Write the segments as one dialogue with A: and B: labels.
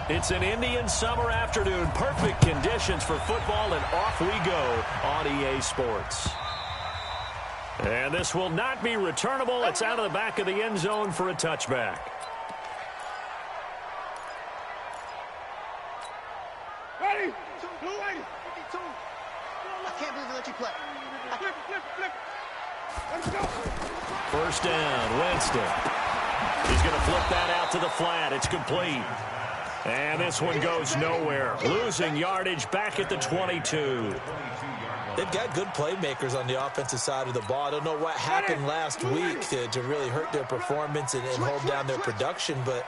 A: It's an Indian summer afternoon. Perfect conditions for football, and off we go on EA Sports. And this will not be returnable. It's out of the back of the end zone for a touchback.
B: Ready? Blue lady. 52. I can't believe they let you play. Flip. Let's go.
A: First down, Winston. He's going to flip that out to the flat. It's complete. And this one goes nowhere. Losing yardage back at the 22.
C: They've got good playmakers on the offensive side of the ball. I don't know what happened last week to really hurt their performance and hold down their production, but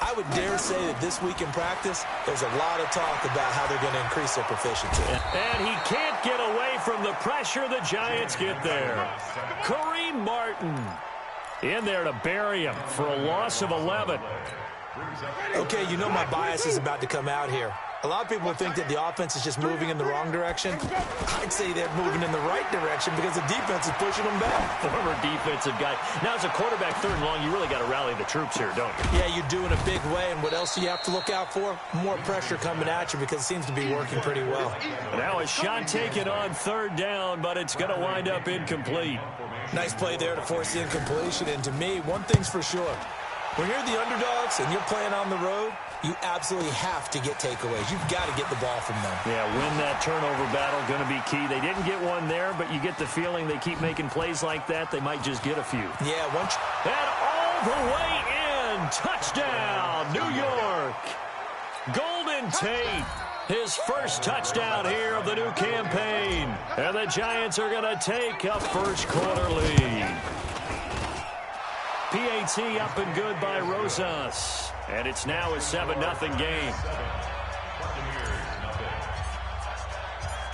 C: I would dare say that this week in practice, there's a lot of talk about how they're going to increase their proficiency.
A: And he can't get away from the pressure. The Giants get there. Kareem Martin in there to bury him for a loss of 11.
C: Okay, you know my bias is about to come out here. A lot of people think that the offense is just moving in the wrong direction. I'd say they're moving in the right direction because the defense is pushing them back.
A: Former defensive guy. Now, as a quarterback, third and long, you really got to rally the troops here, don't you?
C: Yeah, you do in a big way. And what else do you have to look out for? More pressure coming at you because it seems to be working pretty well.
A: Now a shot taken on third down, but it's going to wind up incomplete.
C: Nice play there to force the incompletion. And to me, one thing's for sure. When you're the underdogs and you're playing on the road, you absolutely have to get takeaways. You've got to get the ball from them.
A: Yeah, win that turnover battle, going to be key. They didn't get one there, but you get the feeling they keep making plays like that, they might just get a few.
C: Yeah, once.
A: And all the way in. Touchdown, New York. Golden Tate. His first touchdown here of the new campaign. And the Giants are going to take a first quarter lead. PAT up and good by Rosas. And it's now a 7-0 game.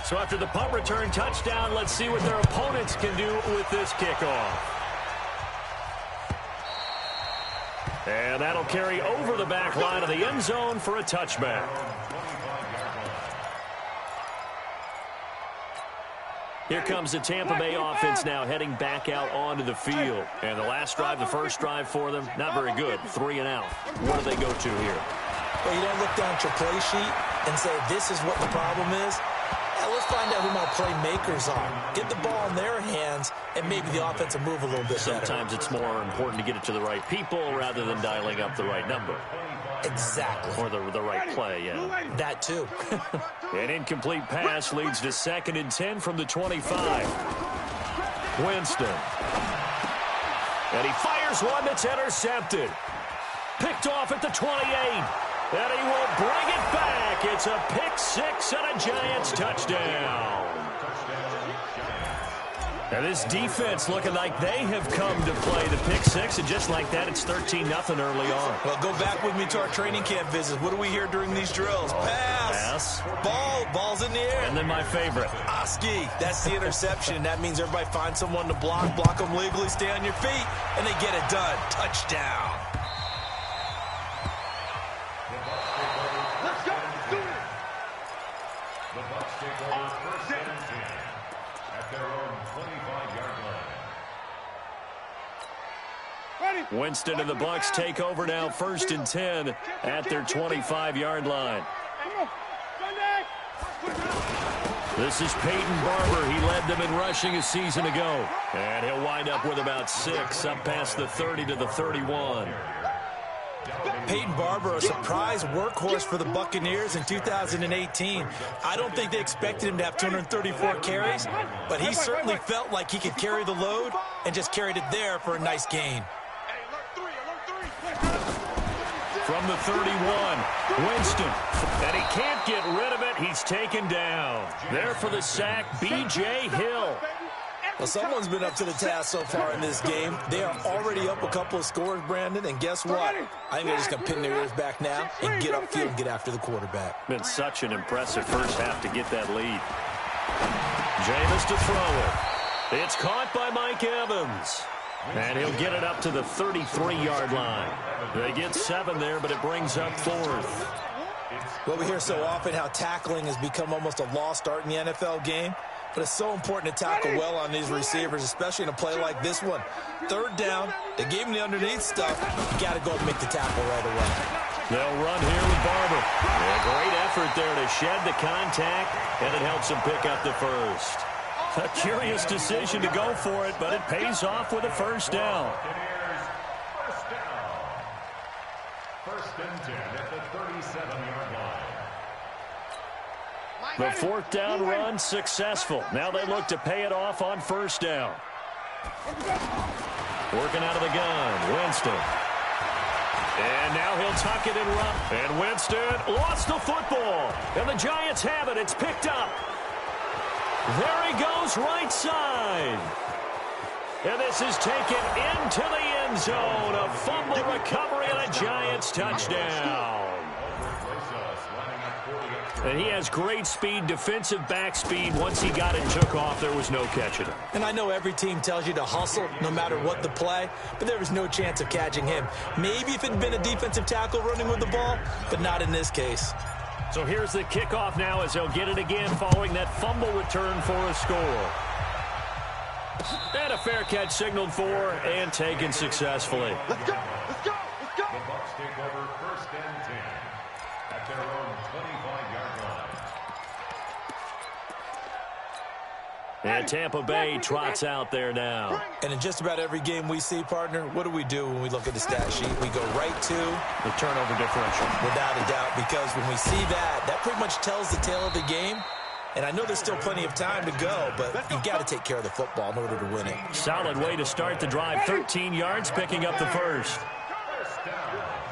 A: So after the punt return touchdown, let's see what their opponents can do with this kickoff. And that'll carry over the back line of the end zone for a touchback. Here comes the Tampa Bay offense now heading back out onto the field. And the last drive, the first drive for them, not very good. 3 and out. What do they go to here?
C: Well, you don't look down at your play sheet and say, this is what the problem is. Now, let's find out who my playmakers are. Get the ball in their hands, and maybe the offense will move a little bit better.
A: Sometimes it's more important to get it to the right people rather than dialing up the right number.
C: Exactly.
A: Or the right play, yeah.
C: That too.
A: An incomplete pass leads to 2nd and 10 from the 25. Winston. And he fires one that's intercepted. Picked off at the 28. And he will bring it back. It's a pick six and a Giants touchdown. Now this defense looking like they have come to play the pick six, and just like that, it's 13-0 early on.
C: Well, go back with me to our training camp visits. What do we hear during these drills? Pass. Ball's in the air.
A: And then my favorite.
C: Oski. That's the interception. That means everybody finds someone to block them legally, stay on your feet, and they get it done. Touchdown.
B: Let's go. Do it. The Bucs take over first and 10 at their own 25-yard line. Ready?
A: Winston and the Bucs take over now, 1st and 10 at their 25-yard line. This is Peyton Barber. He led them in rushing a season ago. And he'll wind up with about 6, up past the 30 to the 31.
C: Peyton Barber, a surprise workhorse for the Buccaneers in 2018. I don't think they expected him to have 234 carries, but he certainly felt like he could carry the load and just carried it there for a nice gain.
A: From the 31, Winston. And he can't get rid of it. He's taken down. There for the sack, B.J. Hill.
C: Well, someone's been up to the task so far in this game. They are already up a couple of scores, Brandon, and guess what? I think they're just going to pin their ears back now and get upfield and get after the quarterback.
A: Been such an impressive first half to get that lead. Jameis to throw it. It's caught by Mike Evans. And he'll get it up to the 33-yard line. They get 7 there, but it brings up 4th.
C: Well, we hear so often how tackling has become almost a lost art in the NFL game. But it's so important to tackle well on these receivers, especially in a play like this one. 3rd down, they gave him the underneath stuff. You got to go and make the tackle right away.
A: They'll run here with Barber. A great effort there to shed the contact, and it helps him pick up the first. A curious decision to go for it, but it pays off with a first down.
D: First and 10 at the 37-yard line.
A: The fourth down run successful. Now they look to pay it off on first down. Working out of the gun, Winston. And now he'll tuck it and run. And Winston lost the football. And the Giants have it. It's picked up. There he goes, right side. And this is taken into the end zone. A fumble recovery and a Giants touchdown. And he has great speed, defensive back speed. Once he got it and took off, there was no catching him.
C: And I know every team tells you to hustle no matter what the play, but there was no chance of catching him. Maybe if it had been a defensive tackle running with the ball, but not in this case.
A: So here's the kickoff now as they'll get it again following that fumble return for a score. And a fair catch signaled for and taken successfully.
B: Let's go! Let's go! Let's go!
D: The Bucs take over first and 10 at their own 25-yard line.
A: And Tampa Bay trots out there now.
C: And in just about every game we see, partner, what do when we look at the stat sheet? We go right to
A: the turnover differential.
C: Without a doubt, because when we see that pretty much tells the tale of the game. And I know there's still plenty of time to go, but you've got to take care of the football in order to win it.
A: Solid way to start the drive. 13 yards, picking up the first.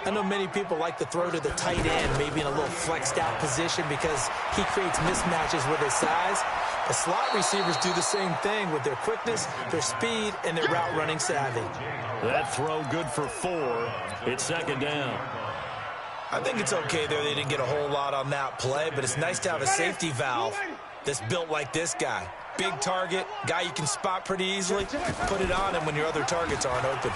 C: I know many people like to throw to the tight end, maybe in a little flexed out position because he creates mismatches with his size. The slot receivers do the same thing with their quickness, their speed, and their route running savvy.
A: That throw good for 4. It's second down.
C: I think it's okay there. They didn't get a whole lot on that play, but it's nice to have a safety valve that's built like this guy. Big target, guy you can spot pretty easily. Put it on him when your other targets aren't open.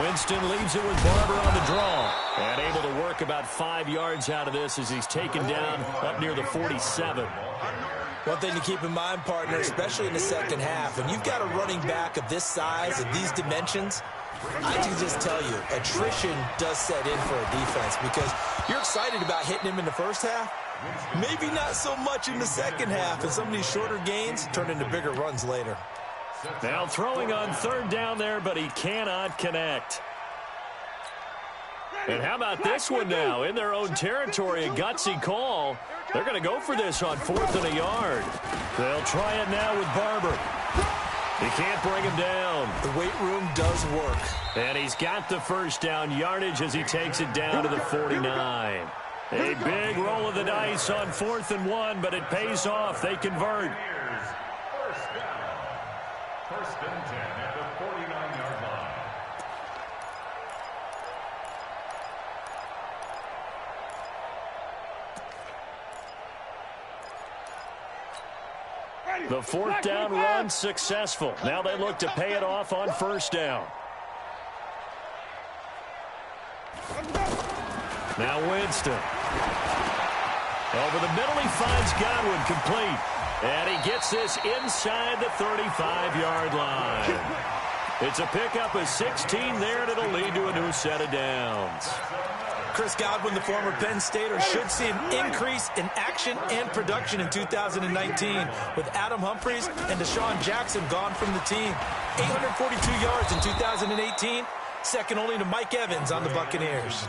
A: Winston leaves it with Barber on the draw. And able to work about 5 yards out of this as he's taken down up near the 47.
C: One thing to keep in mind, partner, especially in the second half, when you've got a running back of this size, of these dimensions, I can just tell you, attrition does set in for a defense because you're excited about hitting him in the first half. Maybe not so much in the second half, and some of these shorter gains turn into bigger runs later.
A: Now throwing on third down there, but he cannot connect. And how about this one now? In their own territory, a gutsy call. They're going to go for this on 4th and a yard. They'll try it now with Barber. He can't bring him down.
C: The weight room does work.
A: And he's got the first down yardage as he takes it down to the 49. A big roll of the dice on 4th and 1, but it pays off. They convert.
D: First down. First and 10 at the 49-yard line.
A: The fourth down run successful. Now they look to pay it off on first down. Now Winston. Over the middle, he finds Godwin complete. And he gets this inside the 35-yard line. It's a pickup of 16 there, and it'll lead to a new set of downs.
C: Chris Godwin, the former Penn Stater, should see an increase in action and production in 2019 with Adam Humphries and Deshaun Jackson gone from the team. 842 yards in 2018, second only to Mike Evans on the Buccaneers.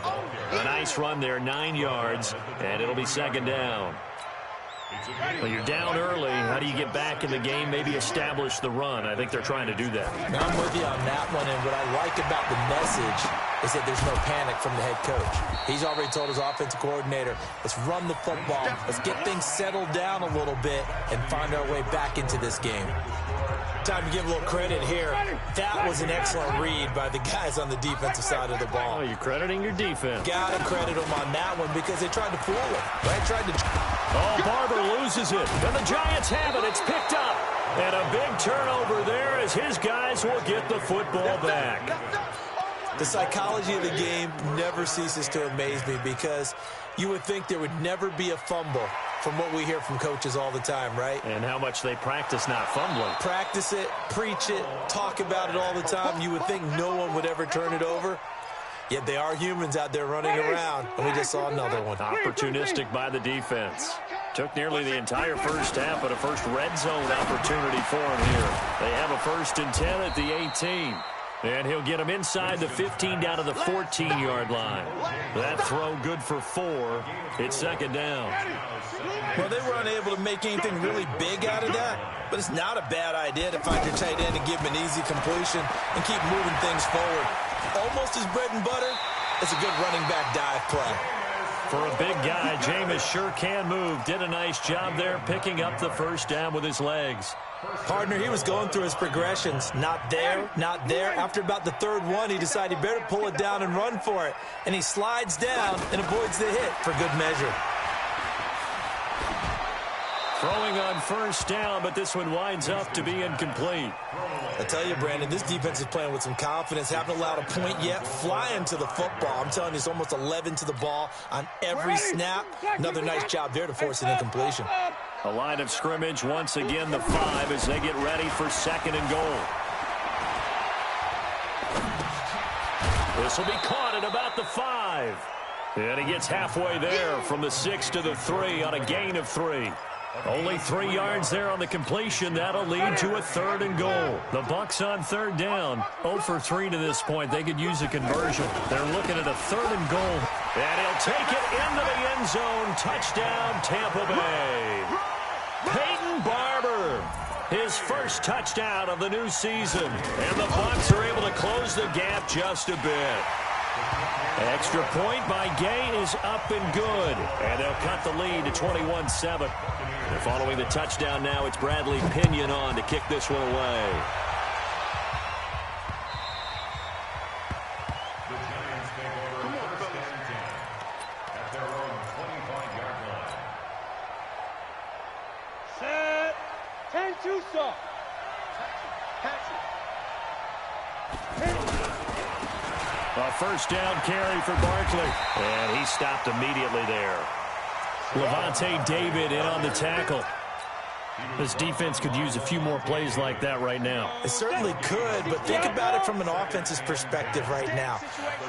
A: A nice run there, 9 yards, and it'll be second down. Well, you're down early. How do you get back in the game, maybe establish the run? I think they're trying to do that.
C: I'm with you on that one, and what I like about the message is that there's no panic from the head coach. He's already told his offensive coordinator, let's run the football, let's get things settled down a little bit and find our way back into this game. Time to give a little credit here. That was an excellent read by the guys on the defensive side of the ball.
A: Oh, you're crediting your defense.
C: Got to credit them on that one because they tried to fool him, right?
A: Oh, Barber loses it, and the Giants have it. It's picked up, and a big turnover there as his guys will get the football back.
C: The psychology of the game never ceases to amaze me because you would think there would never be a fumble from what we hear from coaches all the time, right?
A: And how much they practice not fumbling.
C: Practice it, preach it, talk about it all the time. You would think no one would ever turn it over. Yet they are humans out there running around, and we just saw another one.
A: Opportunistic by the defense. Took nearly the entire first half, but a first red zone opportunity for him here. They have a 1st and 10 at the 18. And he'll get him inside the 15 down to the 14-yard line. That throw good for 4. It's 2nd down.
C: Well, they were unable to make anything really big out of that, but it's not a bad idea to find your tight end and give him an easy completion and keep moving things forward. Almost his bread and butter. It's a good running back dive play.
A: For a big guy, Jameis sure can move. Did a nice job there picking up the 1st down with his legs.
C: Partner, he was going through his progressions. Not there, not there. After about the 3rd one, he decided he better pull it down and run for it. And he slides down and avoids the hit for good measure.
A: Throwing on 1st down, but this one winds up to be incomplete.
C: I tell you, Brandon, this defense is playing with some confidence. Haven't allowed a point yet. Flying to the football. I'm telling you, it's almost 11 to the ball on every snap. Another nice job there to force an incompletion.
A: A line of scrimmage, once again the 5 as they get ready for 2nd and goal. This will be caught at about the 5. And he gets halfway there from the 6 to the 3 on a gain of 3. Only 3 yards there on the completion. That'll lead to a 3rd and goal. The Bucs on 3rd down. 0 for 3 to this point. They could use a conversion. They're looking at a 3rd and goal. And he'll take it into the end zone. Touchdown, Tampa Bay. Peyton Barber, his 1st touchdown of the new season. And the Bucs are able to close the gap just a bit. Extra point by Gay is up and good. And they'll cut the lead to 21-7. And following the touchdown now, it's Bradley Pinion on to kick this one away.
D: The Giants take over 1st and 10 at their own 25-yard line.
B: Set. 10-2 stop.
A: A 1st down carry for Barkley. And he stopped immediately there. Levante David in on the tackle. This defense could use a few more plays like that right now.
C: It certainly could, but think about it from an offense's perspective right now.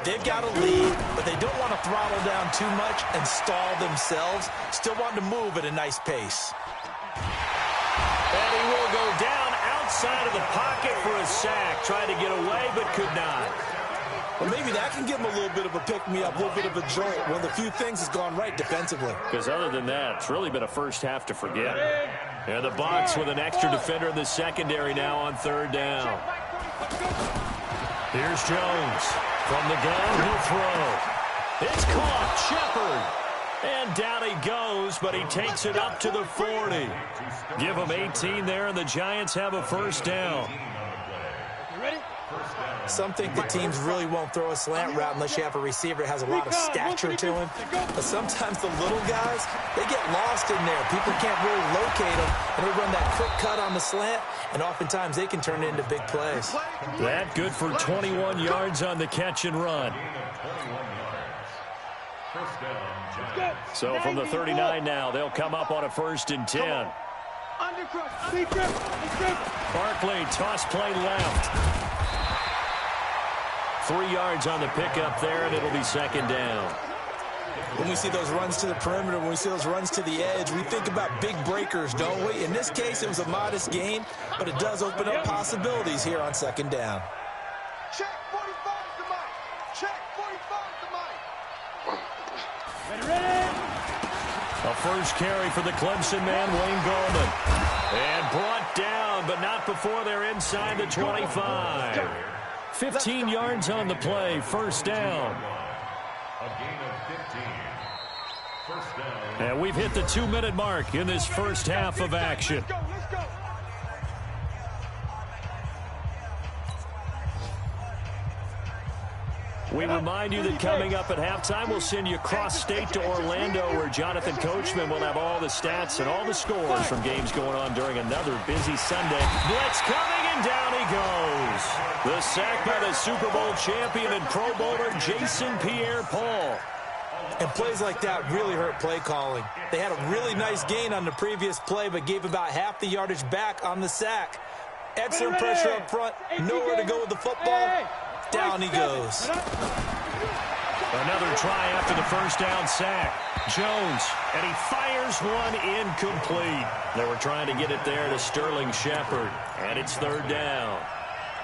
C: They've got a lead, but they don't want to throttle down too much and stall themselves. Still want to move at a nice pace.
A: And he will go down outside of the pocket for a sack. Tried to get away, but could not.
C: Well, maybe that can give him a little bit of a pick-me-up, a little bit of a jolt. One of the few things has gone right defensively.
A: Because other than that, it's really been a first half to forget. And the Bucs with an extra defender in the secondary now on 3rd down. Here's Jones. From the gun, he'll throw. It's caught. Shepard. And down he goes, but he takes it up to the 40. Give him 18 there, and the Giants have a 1st down.
C: Some think the teams really won't throw a slant route unless you have a receiver that has a lot of stature to him. But sometimes the little guys, they get lost in there. People can't really locate them, and they run that quick cut on the slant, and oftentimes they can turn it into big plays.
A: That good for 21 yards on the catch and run. So from the 39 now, they'll come up on a 1st and 10. Barkley, toss play left. 3 yards on the pickup there, and it'll be 2nd down.
C: When we see those runs to the perimeter, when we see those runs to the edge, we think about big breakers, don't we? In this case, it was a modest gain, but it does open up possibilities here on 2nd down.
B: Check 45 to Mike. Check 45 to Mike. Ready.
A: A 1st carry for the Clemson man, Wayne Gallman. And brought down, but not before they're inside the 25. 15 yards on the play, 1st down.
D: A gain of 15. 1st down.
A: And we've hit the 2-minute mark in this first half of action.
B: Let's go.
A: We remind you that coming up at halftime, we'll send you cross-state to Orlando, where Jonathan Coachman will have all the stats and all the scores from games going on during another busy Sunday. Blitz coming, and down he goes. The sack by the Super Bowl champion and Pro Bowler Jason Pierre-Paul.
C: And plays like that really hurt play calling. They had a really nice gain on the previous play, but gave about half the yardage back on the sack. Excellent pressure up front. Nowhere to go with the football. Down he goes.
A: Another try after the first down sack. Jones, and he fires one incomplete. They were trying to get it there to Sterling Shepard, and it's third down.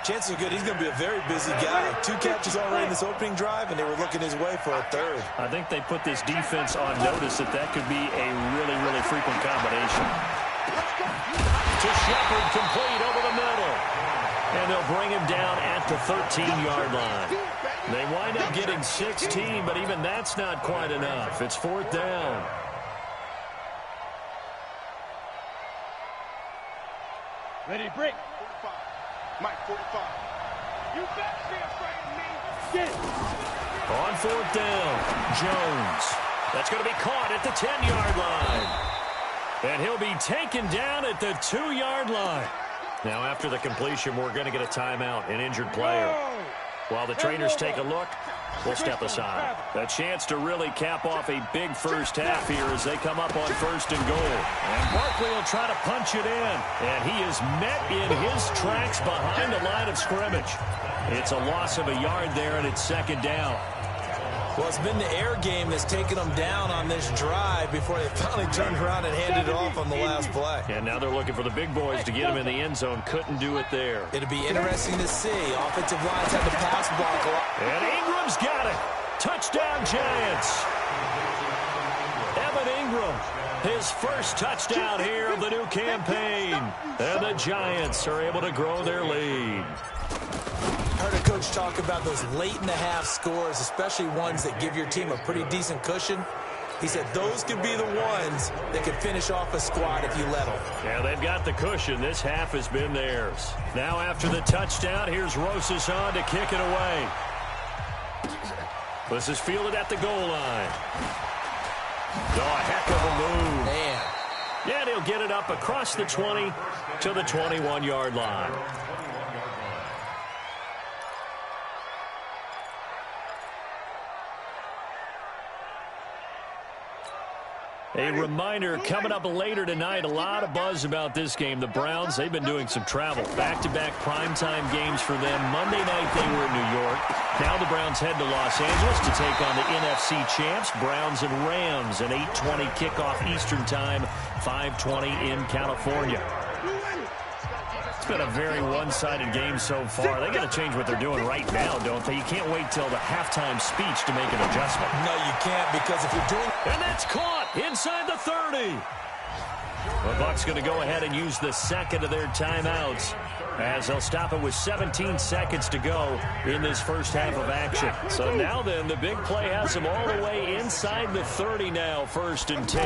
C: Chances are good he's going to be a very busy guy. 2 catches already in this opening drive, and they were looking his way for a third.
A: I think they put this defense on notice that could be a really, really frequent combination. To Shepard, complete over the middle. And they'll bring him down at the 13-yard line. They wind up getting 16, but even that's not quite enough. It's fourth down.
B: Ready, break. Mike, 45. You better be afraid of me. Get it.
A: On fourth down, Jones. That's going to be caught at the 10-yard line. And he'll be taken down at the 2-yard line. Now, after the completion, we're going to get a timeout, an injured player. While the trainers take a look, we'll step aside. A chance to really cap off a big first half here as they come up on first and goal. And Barkley will try to punch it in. And he is met in his tracks behind the line of scrimmage. It's a loss of a yard there, and it's second down.
C: Well, it's been the air game that's taken them down on this drive before they finally turned around and handed it off on the last play.
A: And now they're looking for the big boys to get him in the end zone. Couldn't do it there.
C: It'll be interesting to see. Offensive lines had the pass block a lot.
A: And Ingram's got it. Touchdown, Giants. Evan Ingram, his first touchdown here of the new campaign. And the Giants are able to grow their lead.
C: I heard a coach talk about those late-in-the-half scores, especially ones that give your team a pretty decent cushion. He said those could be the ones that could finish off a squad if you let them.
A: Yeah, they've got the cushion. This half has been theirs. Now after the touchdown, here's Rosas on to kick it away. This is fielded at the goal line. Oh, a heck of a move.
C: Man.
A: Yeah, he'll get it up across the 20 to the 21-yard line. A reminder, coming up later tonight, a lot of buzz about this game. The Browns, they've been doing some travel. Back-to-back primetime games for them. Monday night, they were in New York. Now the Browns head to Los Angeles to take on the NFC champs, Browns and Rams. An 8:20 kickoff Eastern time, 5:20 in California. It's been a very one-sided game so far. They got to change what they're doing right now, don't they? You can't wait till the halftime speech to make an adjustment.
C: No, you can't, because if you're doing...
A: And that's caught inside the 30. The Bucs going to go ahead and use the second of their timeouts as they'll stop it with 17 seconds to go in this first half of action. So now then, the big play has them all the way inside the 30 now, 1st and 10.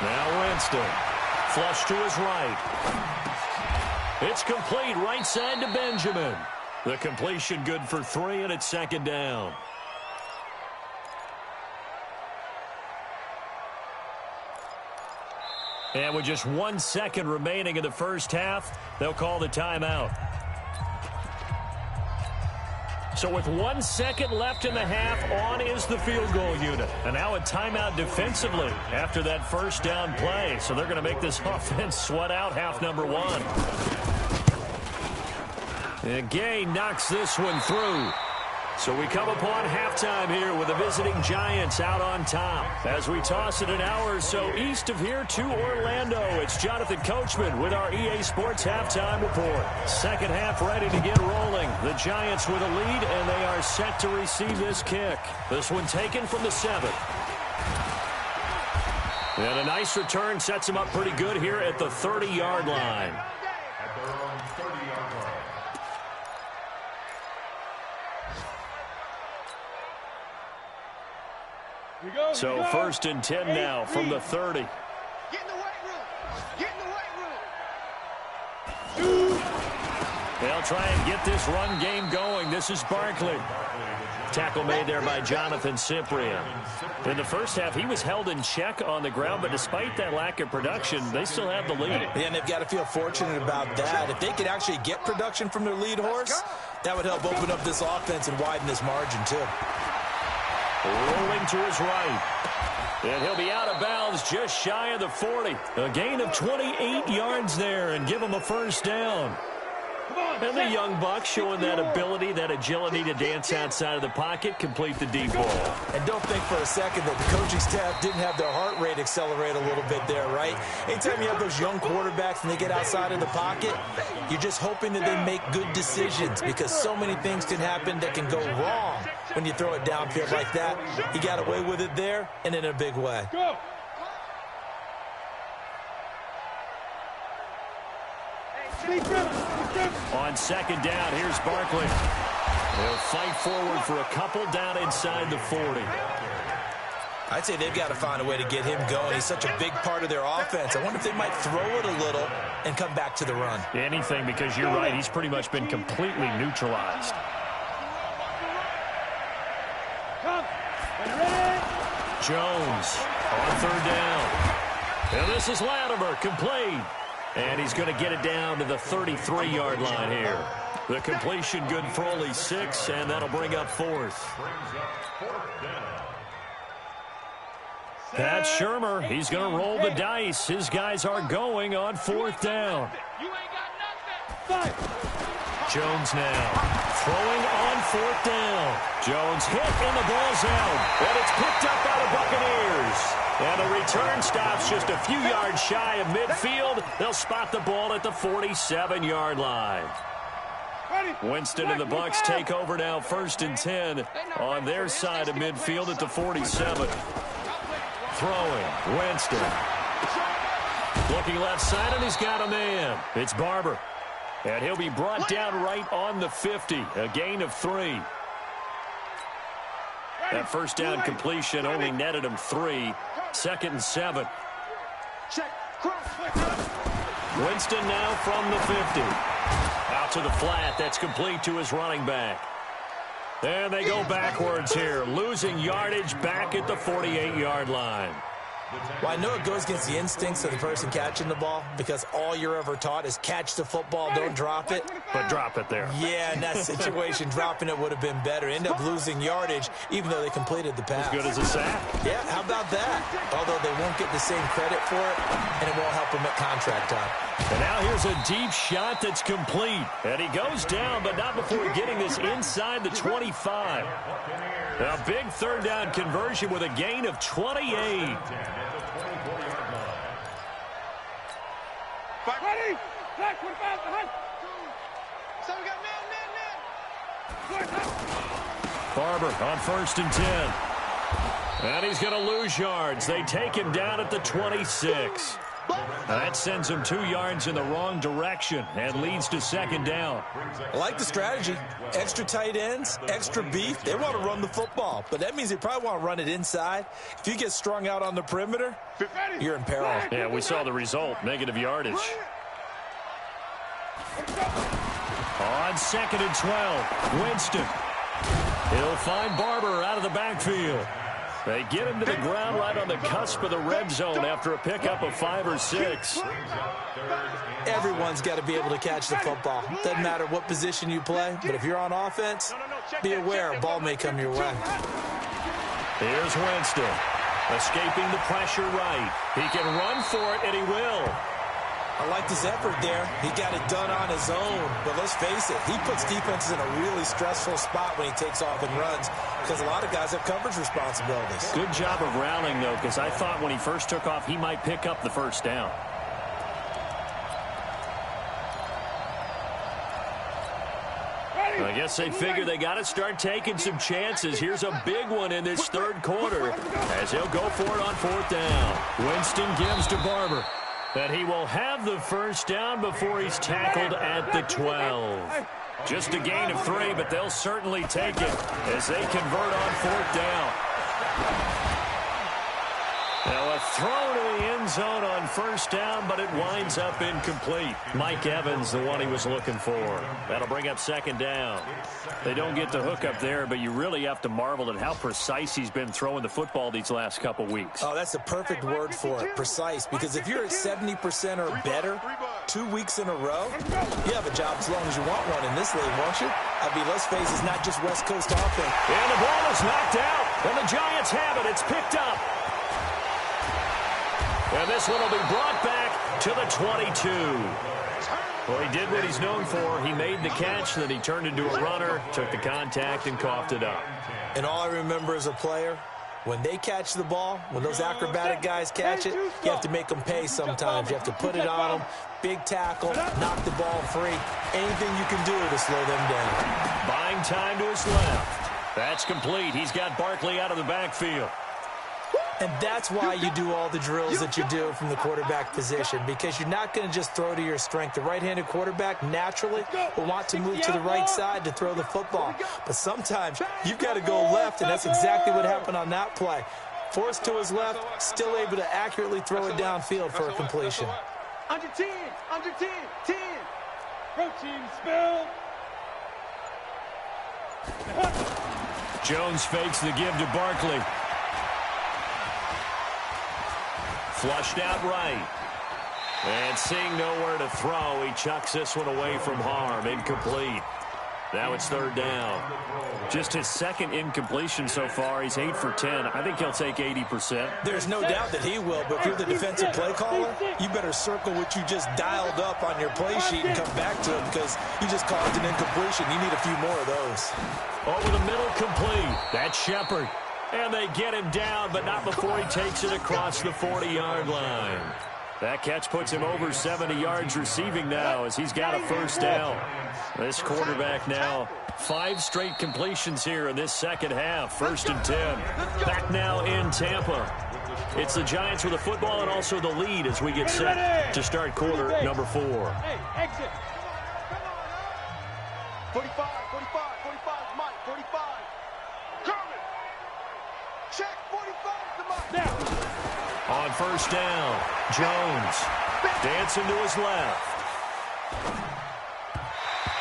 A: Now Winston, flush to his right. It's complete right side to Benjamin. The completion good for 3, and it's second down. And with just 1 second remaining in the first half, they'll call the timeout. So with 1 second left in the half, on is the field goal unit. And now a timeout defensively after that first down play. So they're going to make this offense sweat out half number 1. And Gay knocks this one through. So we come upon halftime here with the visiting Giants out on top. As we toss it an hour or so east of here to Orlando, it's Jonathan Coachman with our EA Sports Halftime Report. Second half ready to get rolling. The Giants with a lead, and they are set to receive this kick. This one taken from the 7. And a nice return sets them up pretty good here at the 30-yard line.
D: At their own 30-yard line.
A: So 1st and 10 now from the 30.
B: Get in the weight room. Get in the weight room.
A: They'll try and get this run game going. This is Barkley. Tackle made there by Jonathan Cyprien. In the first half, he was held in check on the ground, but despite that lack of production, they still have the lead.
C: And they've got to feel fortunate about that. If they could actually get production from their lead horse, that would help open up this offense and widen this margin, too.
A: Rolling to his right. And he'll be out of bounds just shy of the 40. A gain of 28 yards there and give him a first down. And the young buck showing that ability, that agility to dance outside of the pocket, complete the deep ball.
C: And don't think for a second that the coaching staff didn't have their heart rate accelerate a little bit there, right? Anytime you have those young quarterbacks and they get outside of the pocket, you're just hoping that they make good decisions because so many things can happen that can go wrong when you throw it downfield like that. He got away with it there and in a big way.
B: Go.
A: On second down, here's Barkley. They'll fight forward for a couple down inside the 40.
C: I'd say they've got to find a way to get him going. He's such a big part of their offense. I wonder if they might throw it a little and come back to the run.
A: Anything, because you're right. He's pretty much been completely neutralized. Jones on third down. And this is Latimer, complete. And he's going to get it down to the 33-yard line here. The completion good for only 6, and that'll bring up fourth. Pat Shurmur, he's going to roll the dice. His guys are going on fourth down. Jones now throwing on fourth down. Jones hit, and the ball's out. And it's picked up by the Buccaneers. And the return stops just a few yards shy of midfield. They'll spot the ball at the 47-yard line. Winston and the Bucs take over now, 1st and 10 on their side of midfield at the 47. Throwing, Winston. Looking left side, and he's got a man. It's Barber. And he'll be brought down right on the 50, a gain of 3. That first down completion only netted him 3. 2nd and 7. Winston now from the 50. Out to the flat. That's complete to his running back. And they go backwards here, losing yardage back at the 48-yard line.
C: Well, I know it goes against the instincts of the person catching the ball because all you're ever taught is catch the football, don't drop it.
A: But drop it there.
C: Yeah, in that situation, dropping it would have been better. End up losing yardage, even though they completed the pass.
A: As good as a sack.
C: Yeah, how about that? Although they won't get the same credit for it, and it won't help them at contract time.
A: And now here's a deep shot that's complete. And he goes down, but not before getting this inside the 25. A big third down conversion with a gain of 28.
B: Ready? Black, what about the hunt? So we got man.
A: Barber on 1st and 10. And he's going to lose yards. They take him down at the 26. That sends him 2 yards in the wrong direction and leads to 2nd down.
C: I like the strategy. Extra tight ends, extra beef. They want to run the football, but that means they probably want to run it inside. If you get strung out on the perimeter, you're in peril.
A: Yeah, we saw the result, negative yardage. On 2nd and 12, Winston. He'll find Barber out of the backfield. They get him to the ground right on the cusp of the red zone after a pickup of 5 or 6.
C: Everyone's got to be able to catch the football. Doesn't matter what position you play, but if you're on offense, be aware a ball may come your way.
A: Here's Winston, escaping the pressure right. He can run for it, and he will.
C: I like his effort there. He got it done on his own. But let's face it, he puts defenses in a really stressful spot when he takes off and runs because a lot of guys have coverage responsibilities.
A: Good job of rallying, though, because I thought when he first took off, he might pick up the first down. I guess they figure they got to start taking some chances. Here's a big one in this third quarter as he'll go for it on 4th down. Winston gives to Barber. And he will have the first down before he's tackled at the 12. Just a gain of 3, but they'll certainly take it as they convert on 4th down. Now a throw to the end zone on 1st down, but it winds up incomplete. Mike Evans, the one he was looking for. That'll bring up 2nd down. They don't get the hook up there, but you really have to marvel at how precise he's been throwing the football these last couple weeks.
C: Oh, that's the perfect word for it, precise. Because if you're at 70% or better 2 weeks in a row, you have a job as long as you want one in this league, won't you? I mean, let's face it, it's not just West Coast offense.
A: And the ball is knocked out, and the Giants have it. It's picked up. And this one will be brought back to the 22. Well, he did what he's known for. He made the catch, then he turned into a runner, took the contact, and coughed it up.
C: And all I remember as a player, when they catch the ball, when those acrobatic guys catch it, you have to make them pay sometimes. You have to put it on them, big tackle, knock the ball free. Anything you can do to slow them down.
A: Buying time to his left. That's complete. He's got Barkley out of the backfield.
C: And that's why you do all the drills that you do from the quarterback position, because you're not going to just throw to your strength. The right-handed quarterback naturally will want to move to the right side to throw the football. But sometimes you've got to go left, and that's exactly what happened on that play. Forced to his left, still able to accurately throw it downfield for a completion.
B: Under 10, 10. Protein spill.
A: Jones fakes the give to Barkley. Flushed out right. And seeing nowhere to throw, he chucks this one away from harm. Incomplete. Now it's third down. Just his second incompletion so far. He's 8 for 10. I think he'll take 80%.
C: There's no doubt that he will, but if you're the defensive play caller, you better circle what you just dialed up on your play sheet and come back to it, because you just caused an incompletion. You need a few more of those.
A: Over the middle, complete. That's Shepard. And they get him down, but not before he takes it across the 40-yard line. That catch puts him over 70 yards receiving now as he's got a first down. This quarterback now 5 straight completions here in this second half. 1st and 10. Back now in Tampa. It's the Giants with the football and also the lead as we get set to start quarter number 4.
B: Hey, exit. 45, Mike, 45. Kermit. Check, 45 to Mike.
A: Now. On first down, Jones dancing to his left.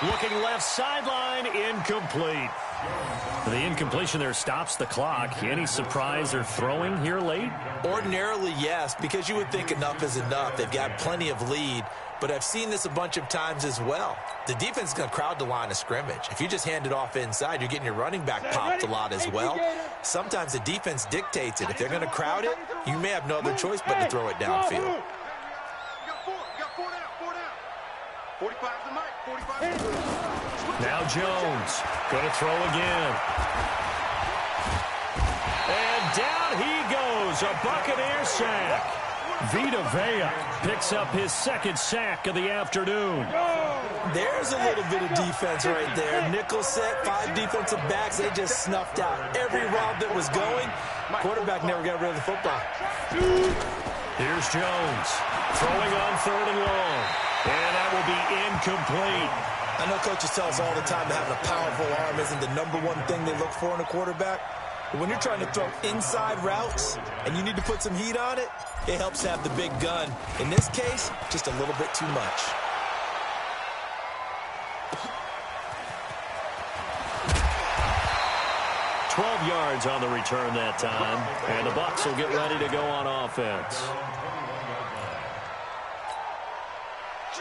A: Looking left sideline, incomplete. The incompletion there stops the clock. Any surprise they're throwing here late?
C: Ordinarily, yes, because you would think enough is enough. They've got plenty of lead, but I've seen this a bunch of times as well. The defense is going to crowd the line of scrimmage. If you just hand it off inside, you're getting your running back popped a lot as well. Sometimes the defense dictates it. If they're going to crowd it, you may have no other choice but to throw it downfield.
B: You got 4 down. 45 to Mike, 45.
A: Now Jones going to throw again. And down he goes, a Buccaneer sack. Vita Vea picks up his second sack of the afternoon.
C: There's a little bit of defense right there. Nickel set, 5 defensive backs. They just snuffed out every route that was going. Quarterback never got rid of the football.
A: Here's Jones throwing on 3rd and long. And that will be incomplete.
C: I know coaches tell us all the time that having a powerful arm isn't the #1 thing they look for in a quarterback. But when you're trying to throw inside routes and you need to put some heat on it, it helps to have the big gun. In this case, just a little bit too much.
A: $12 yards on the return that time. And the Bucs will get ready to go on offense.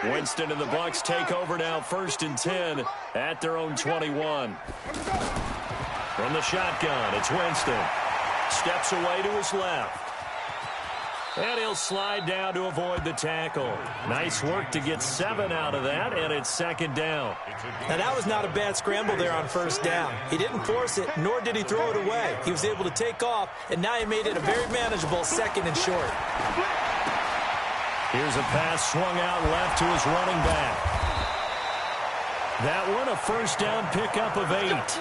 A: Winston and the Bucs take over now, 1st and 10 at their own 21. From the shotgun, it's Winston. Steps away to his left. And he'll slide down to avoid the tackle. Nice work to get 7 out of that, and it's 2nd down.
C: Now, that was not a bad scramble there on 1st down. He didn't force it, nor did he throw it away. He was able to take off, and now he made it a very manageable 2nd and short.
A: Here's a pass swung out left to his running back. That one a 1st down pickup of 8.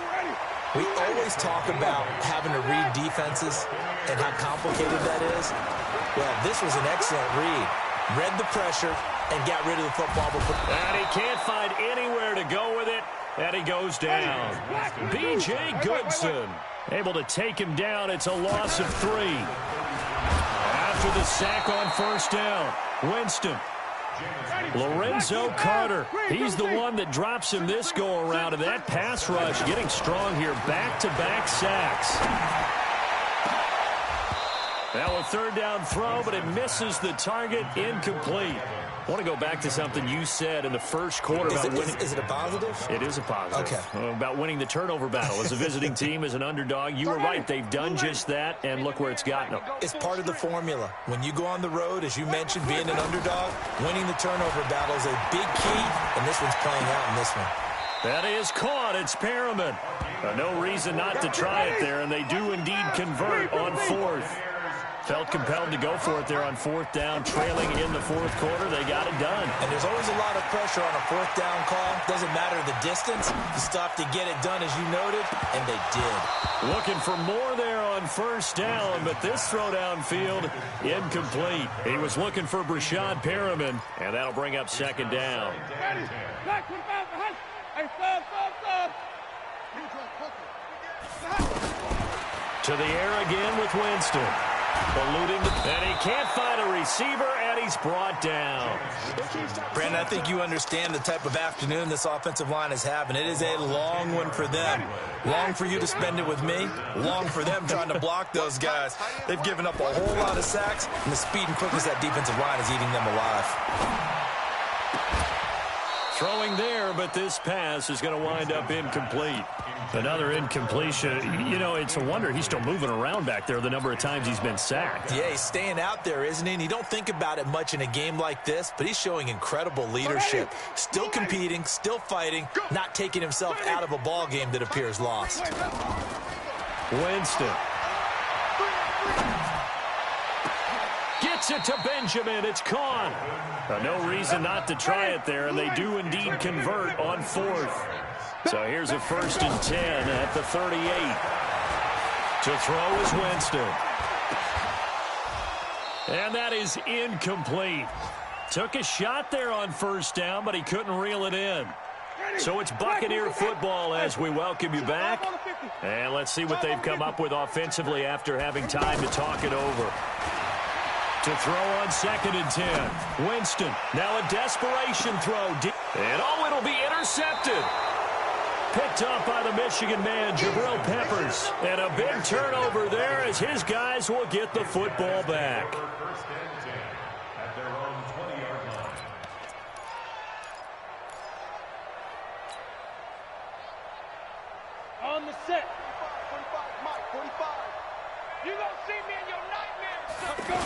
C: We always talk about having to read defenses and how complicated that is. Well, this was an excellent read. Read the pressure and got rid of the football.
A: And he can't find anywhere to go with it. And he goes down. B.J. Goodson able to take him down. It's a loss of 3. After the sack on 1st down, Winston. Lorenzo Carter, he's the one that drops him this go-around, and that pass rush getting strong here. Back-to-back sacks. Now a 3rd down throw, but it misses the target, incomplete. I want to go back to something you said in the first quarter about winning.
C: Is it a positive?
A: It is a positive.
C: Okay.
A: About winning the turnover battle. As a visiting team, as an underdog, you were right. They've done just that, and look where it's gotten them.
C: It's part of the formula. When you go on the road, as you mentioned, being an underdog, winning the turnover battle is a big key, and this one's playing out in this one.
A: That is caught. It's Perriman. No reason not to try it there, and they do indeed convert on fourth. Felt compelled to go for it there on fourth down, trailing in the fourth quarter. They got it done.
C: And there's always a lot of pressure on a fourth down call. Doesn't matter the distance. You stop to get it done, as you noted, and they did.
A: Looking for more there on first down, but this throw downfield, incomplete. He was looking for Brashad Perriman, and that'll bring up second down. To the air again with Winston. Eluding, and he can't find a receiver, and he's brought down.
C: Brandon, I think you understand the type of afternoon this offensive line is having. It is a long one for them. Long for you to spend it with me. Long for them trying to block those guys. They've given up a whole lot of sacks, and the speed and quickness of that defensive line is eating them alive.
A: Throwing there, but this pass is going to wind up incomplete. Another incompletion. You know, it's a wonder he's still moving around back there the number of times he's been sacked.
C: Yeah, he's staying out there, isn't he? And you don't think about it much in a game like this, but he's showing incredible leadership. Still competing, still fighting, not taking himself out of a ball game that appears lost.
A: Winston. Gets it to Benjamin. It's caught. No reason not to try it there, and they do indeed convert on fourth. So here's a 1st and 10 at the 38. To throw is Winston. And that is incomplete. Took a shot there on first down, but he couldn't reel it in. So it's Buccaneer football as we welcome you back. And let's see what they've come up with offensively after having time to talk it over. To throw on 2nd and 10. Winston, now a desperation throw. And it'll be intercepted. Picked up by the Michigan man, Jabril Peppers. And a big turnover there as his guys will get the football back.
D: First and 10 at their own 20-yard line.
B: On the set. 45, Mike, 45. You gonna see me in your nightmares. Go.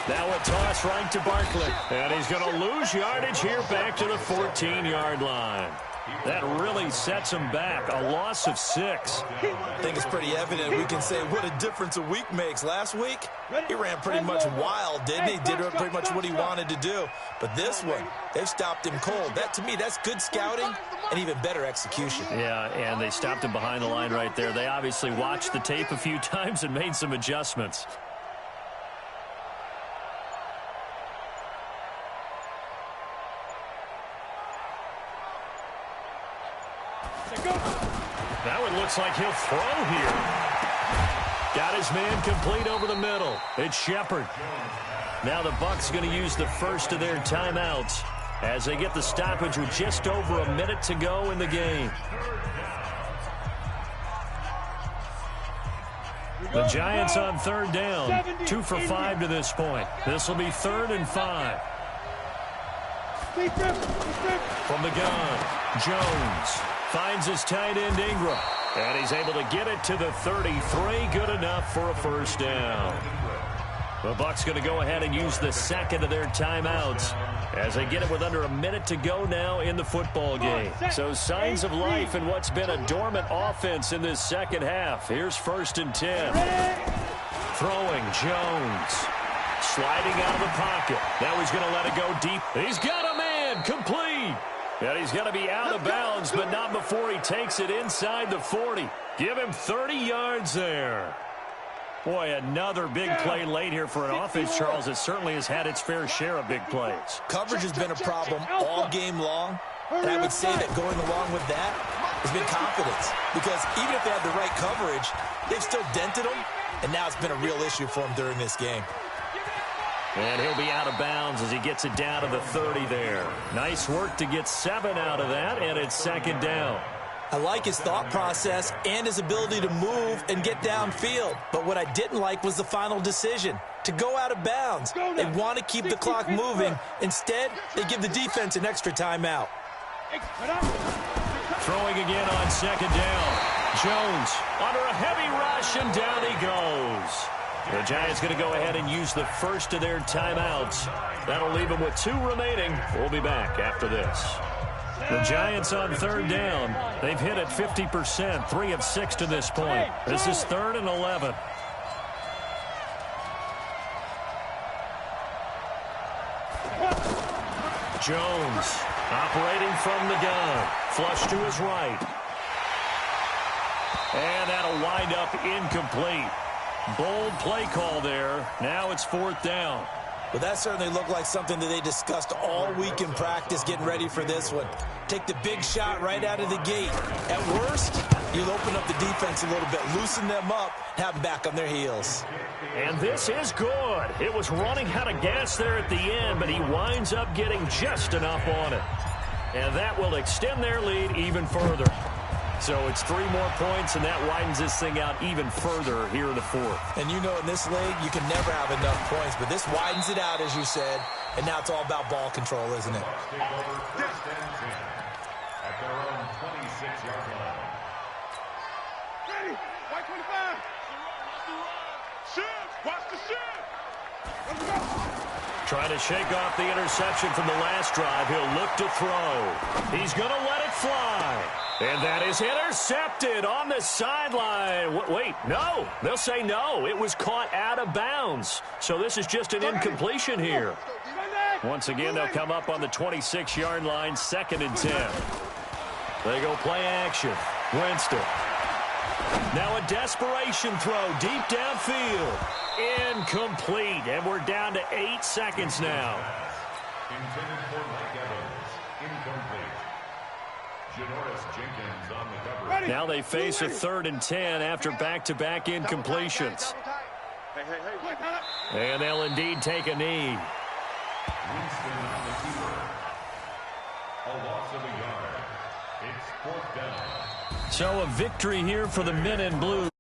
A: Now a toss right to Barkley. And he's going to lose yardage here back to the 14-yard line. That really sets him back. A loss of 6.
C: I think it's pretty evident. We can say what a difference a week makes. Last week, he ran pretty much wild, didn't he? Did pretty much what he wanted to do. But this one, they've stopped him cold. That, to me, that's good scouting and even better execution.
A: Yeah, and they stopped him behind the line right there. They obviously watched the tape a few times and made some adjustments. Now it looks like he'll throw here. Got his man complete over the middle. It's Shepard. Now the Bucs going to use the first of their timeouts as they get the stoppage with just over a minute to go in the game. The Giants on 3rd down. 2 for 5 to this point. This will be 3rd and 5. From the gun, Jones finds his tight end Ingram. And he's able to get it to the 33. Good enough for a first down. The Bucs going to go ahead and use the second of their timeouts as they get it with under a minute to go now in the football game. So signs of life in what's been a dormant offense in this second half. Here's 1st and 10. Throwing Jones. Sliding out of the pocket. Now he's going to let it go deep. He's got a man complete. And he's going to be out of bounds, but not before he takes it inside the 40. Give him 30 yards there. Boy, another big play late here for an offense, Charles. It certainly has had its fair share of big plays.
C: Coverage has been a problem all game long. And I would say that going along with that has been confidence. Because even if they had the right coverage, they've still dented them. And now it's been a real issue for them during this game.
A: And he'll be out of bounds as he gets it down to the 30 there. Nice work to get 7 out of that, and it's 2nd down.
C: I like his thought process and his ability to move and get downfield. But what I didn't like was the final decision, to go out of bounds. They want to keep the clock moving. Instead, they give the defense an extra timeout.
A: Throwing again on second down. Jones under a heavy rush, and down he goes. The Giants going to go ahead and use the first of their timeouts. That'll leave them with 2 remaining. We'll be back after this. The Giants on third down. They've hit at 50%, 3 of 6 to this point. This is 3rd and 11. Jones operating from the gun. Flush to his right. And that'll wind up incomplete. Bold play call there. Now it's 4th down.
C: Well, that certainly looked like something that they discussed all week in practice getting ready for this one. Take the big shot right out of the gate. At worst, you'll open up the defense a little bit, loosen them up, have them back on their heels.
A: And this is good. It was running out of gas there at the end, but he winds up getting just enough on it. And that will extend their lead even further. So it's 3 more points, and that widens this thing out even further here in the 4th.
C: And you know in this league, you can never have enough points, but this widens it out, as you said, and now it's all about ball control, isn't it?
D: At their own 26-yard line.
B: Ready, white 25. Shift, watch the shift. Let's go.
A: Trying to shake off the interception from the last drive. He'll look to throw. He's going to let it fly. And that is intercepted on the sideline. Wait, no. They'll say no. It was caught out of bounds. So this is just an incompletion here. Once again, they'll come up on the 26-yard line, 2nd and 10. They go play action. Winston. Now a desperation throw deep downfield. Incomplete. And we're down to 8 seconds now.
D: Intended for Mike Evans. Incomplete. Janoris Jenkins on the cover.
A: Now they face a 3rd and 10 after back-to-back incompletions. And they'll indeed take a knee.
D: Winston on the keeper. A loss of a yard. It's 4th down.
A: So a victory here for the men in blue.